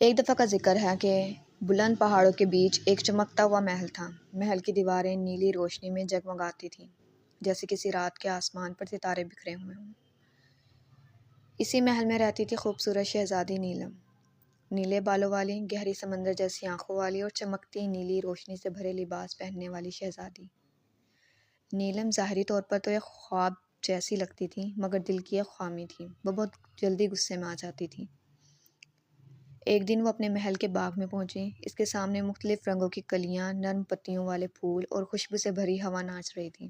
ایک دفعہ کا ذکر ہے کہ بلند پہاڑوں کے بیچ ایک چمکتا ہوا محل تھا۔ محل کی دیواریں نیلی روشنی میں جگمگاتی تھیں، جیسے کسی رات کے آسمان پر ستارے بکھرے ہوئے ہوں۔ اسی محل میں رہتی تھی خوبصورت شہزادی نیلم، نیلے بالوں والی، گہری سمندر جیسی آنکھوں والی اور چمکتی نیلی روشنی سے بھرے لباس پہننے والی شہزادی۔ نیلم ظاہری طور پر تو ایک خواب جیسی لگتی تھی، مگر دل کی ایک خامی تھی۔ وہ بہت جلدی غصے میں آ جاتی تھی۔ ایک دن وہ اپنے محل کے باغ میں پہنچی۔ اس کے سامنے مختلف رنگوں کی کلیاں، نرم پتیوں والے پھول اور خوشبو سے بھری ہوا ناچ رہی تھی،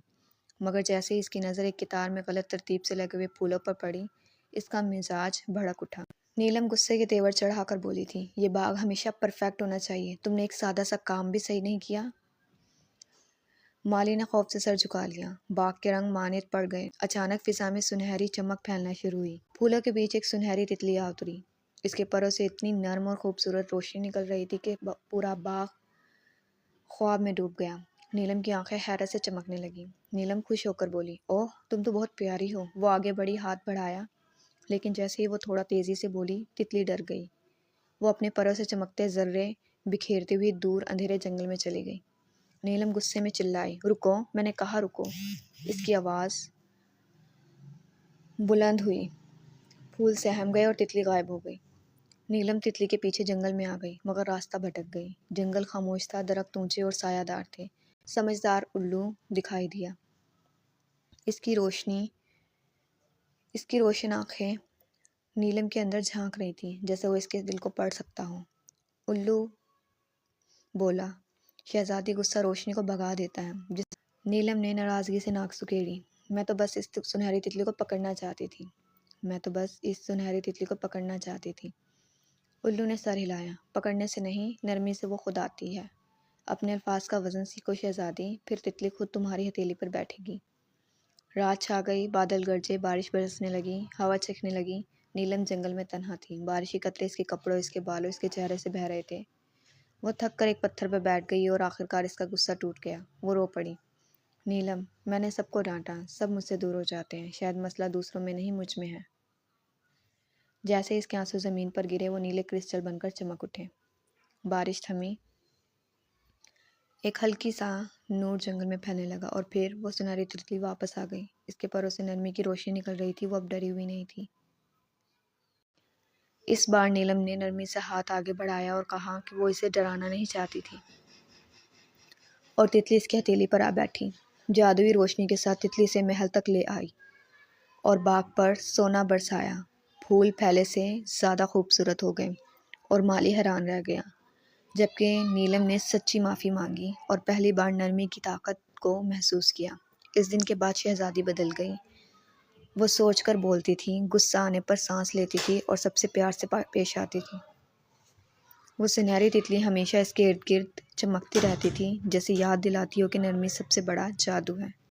مگر جیسے ہی اس کی نظر ایک قطار میں غلط ترتیب سے لگے ہوئے پھولوں پر پڑی، اس کا مزاج بھڑک اٹھا۔ نیلم غصے کے تیور چڑھا کر بولی تھی، یہ باغ ہمیشہ پرفیکٹ ہونا چاہیے، تم نے ایک سادہ سا کام بھی صحیح نہیں کیا۔ مالی نے خوف سے سر جھکا لیا۔ باغ کے رنگ مانت پڑ گئے۔ اچانک فضا میں سنہری چمک پھیلنا شروع ہوئی۔ پھولوں کے بیچ ایک سنہری تتلی آ اتری۔ اس کے پروں سے اتنی نرم اور خوبصورت روشنی نکل رہی تھی کہ پورا باغ خواب میں ڈوب گیا۔ نیلم کی آنکھیں حیرت سے چمکنے لگیں۔ نیلم خوش ہو کر بولی، اوہ تم تو بہت پیاری ہو۔ وہ آگے بڑھی، ہاتھ بڑھایا، لیکن جیسے ہی وہ تھوڑا تیزی سے بولی، تتلی ڈر گئی۔ وہ اپنے پروں سے چمکتے ذرے بکھیرتی ہوئی دور اندھیرے جنگل میں چلی گئی۔ نیلم غصے میں چلائی، رکو، میں نے کہا رکو۔ اس کی آواز بلند ہوئی۔ پھول سہم گئے اور تتلی غائب ہو گئی۔ نیلم تتلی کے پیچھے جنگل میں آ گئی، مگر راستہ بھٹک گئی۔ جنگل خاموش تھا، درخت اونچے اور سایہ دار تھے۔ سمجھدار الو دکھائی دیا۔ اس کی روشن آنکھیں نیلم کے اندر جھانک رہی تھیں، جیسے وہ اس کے دل کو پڑھ سکتا ہو۔ الو بولا، شہزادی، غصہ روشنی کو بھگا دیتا ہے۔ نیلم نے ناراضگی سے ناک سکیڑی، میں تو بس اس سنہری تتلی کو پکڑنا چاہتی تھی۔ الو نے سر ہلایا، پکڑنے سے نہیں، نرمی سے وہ خود آتی ہے۔ اپنے الفاظ کا وزن سیکھو شہزادی، پھر تتلی خود تمہاری ہتھیلی پر بیٹھے گی۔ رات چھا گئی، بادل گرجے، بارش برسنے لگی، ہوا چکھنے لگی۔ نیلم جنگل میں تنہا تھی۔ بارشی قطرے اس کے کپڑوں، اس کے بالوں، اس کے چہرے سے بہہ رہے تھے۔ وہ تھک کر ایک پتھر پر بیٹھ گئی اور آخرکار اس کا غصہ ٹوٹ گیا۔ وہ رو پڑی، نیلم، میں نے سب کو ڈانٹا، سب مجھ سے دور ہو جاتے ہیں، شاید مسئلہ دوسروں میں نہیں، مجھ میں ہے۔ جیسے اس کے آنسو زمین پر گرے، وہ نیلے کرسٹل بن کر چمک اٹھے۔ بارش تھمی، ایک ہلکی سا نور جنگل میں پھیلنے لگا، اور پھر وہ سنہری تتلی واپس آ گئی۔ اس کے پروں سے نرمی کی روشنی نکل رہی تھی، وہ اب ڈری ہوئی نہیں تھی۔ اس بار نیلم نے نرمی سے ہاتھ آگے بڑھایا اور کہا کہ وہ اسے ڈرانا نہیں چاہتی تھی، اور تتلی اس کی ہتھیلی پر آ بیٹھی۔ جادوئی روشنی کے ساتھ تتلی سے محل تک لے آئی اور باغ پر سونا برسایا۔ پھول پہلے سے زیادہ خوبصورت ہو گئے اور مالی حیران رہ گیا، جبکہ نیلم نے سچی معافی مانگی اور پہلی بار نرمی کی طاقت کو محسوس کیا۔ اس دن کے بعد شہزادی بدل گئی۔ وہ سوچ کر بولتی تھی، غصہ آنے پر سانس لیتی تھی اور سب سے پیار سے پیش آتی تھی۔ وہ سنہری تتلی ہمیشہ اس کے ارد گرد چمکتی رہتی تھی، جیسے یاد دلاتی ہو کہ نرمی سب سے بڑا جادو ہے۔